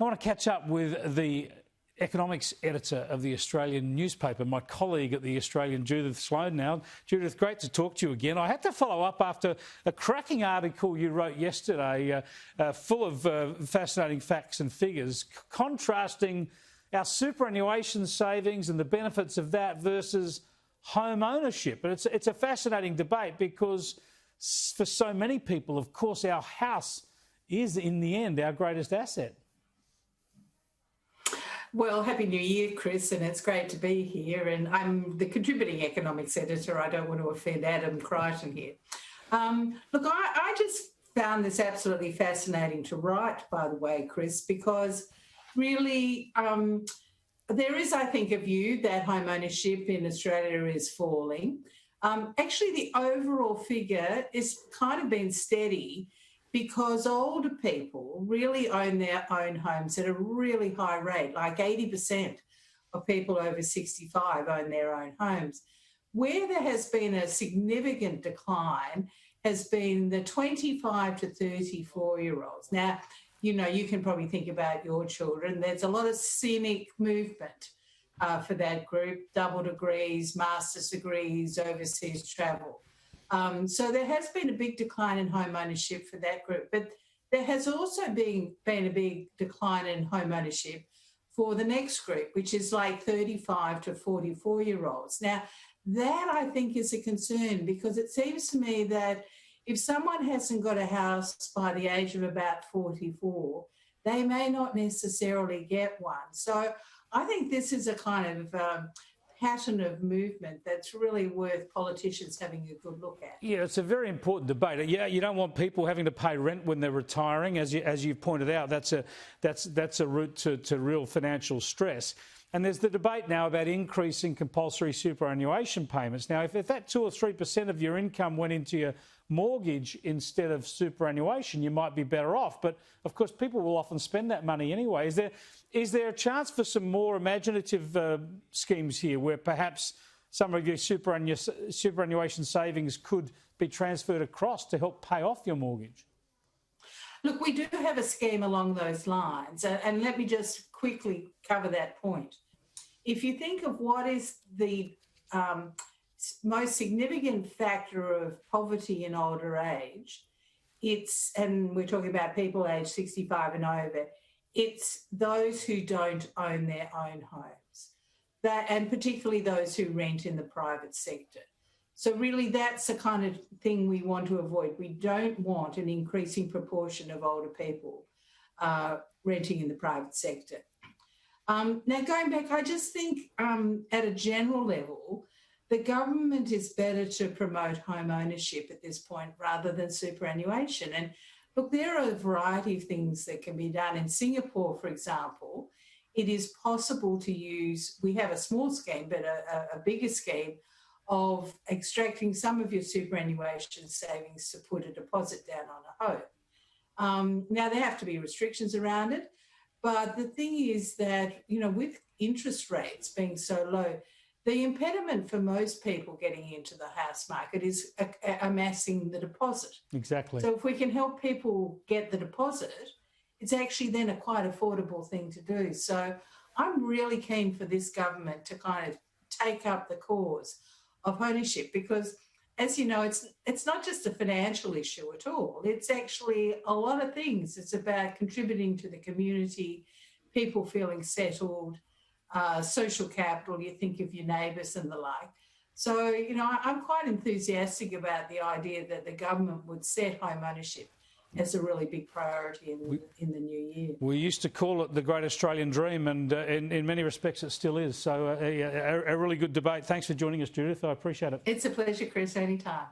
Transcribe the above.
I want to catch up with the economics editor of the Australian newspaper, my colleague at the Australian, Judith Sloan now. Judith, great to talk to you again. I had to follow up after a cracking article you wrote yesterday, full of fascinating facts and figures, contrasting our superannuation savings and the benefits of that versus home ownership. And it's a fascinating debate because for so many people, of course, our house is, in the end, our greatest asset. Well, Happy New Year, Chris, and it's great to be here. And I'm the contributing economics editor. I don't want to offend Adam Crichton here. Look, I just found this absolutely fascinating to write, by the way, Chris, because really there is, I think, a view that home ownership in Australia is falling. Actually, the overall figure is kind of been steady, because older people really own their own homes at a really high rate, like 80% of people over 65 own their own homes. Where there has been a significant decline has been the 25 to 34-year-olds. Now, you know, you can probably think about your children. There's a lot of scenic movement for that group, double degrees, master's degrees, overseas travel. So there has been a big decline in home ownership for that group, but there has also been a big decline in home ownership for the next group, which is like 35 to 44-year-olds. Now, that I think is a concern, because it seems to me that if someone hasn't got a house by the age of about 44, they may not necessarily get one. So I think this is a kind of pattern of movement that's really worth politicians having a good look at. Yeah, it's a very important debate. Yeah, you don't want people having to pay rent when they're retiring, as you've pointed out. That's a route to real financial stress. And there's the debate now about increasing compulsory superannuation payments. Now, if that 2 or 3% of your income went into your mortgage instead of superannuation, you might be better off. But, of course, people will often spend that money anyway. Is there a chance for some more imaginative schemes here where perhaps some of your superannuation savings could be transferred across to help pay off your mortgage? Look, we do have a scheme along those lines, and let me just quickly cover that point. If you think of what is the most significant factor of poverty in older age, and we're talking about people aged 65 and over, it's those who don't own their own homes, and particularly those who rent in the private sector. So really that's the kind of thing we want to avoid. We don't want an increasing proportion of older people renting in the private sector. Now, going back, I just think at a general level, the government is better to promote home ownership at this point rather than superannuation. And look, there are a variety of things that can be done. In Singapore, for example, it is possible to use, we have a small scheme, but a bigger scheme of extracting some of your superannuation savings to put a deposit down on a home. Now, there have to be restrictions around it, but the thing is that, you know, with interest rates being so low, the impediment for most people getting into the house market is amassing the deposit. Exactly. So if we can help people get the deposit, it's actually then a quite affordable thing to do. So I'm really keen for this government to kind of take up the cause of ownership, because, as you know, it's not just a financial issue at all. It's actually a lot of things. It's about contributing to the community, people feeling settled, social capital, you think of your neighbours and the like. So, you know, I'm quite enthusiastic about the idea that the government would set home ownership as a really big priority in the new year. We used to call it the Great Australian Dream, and in many respects it still is. So a really good debate. Thanks for joining us, Judith. I appreciate it. It's a pleasure, Chris, anytime.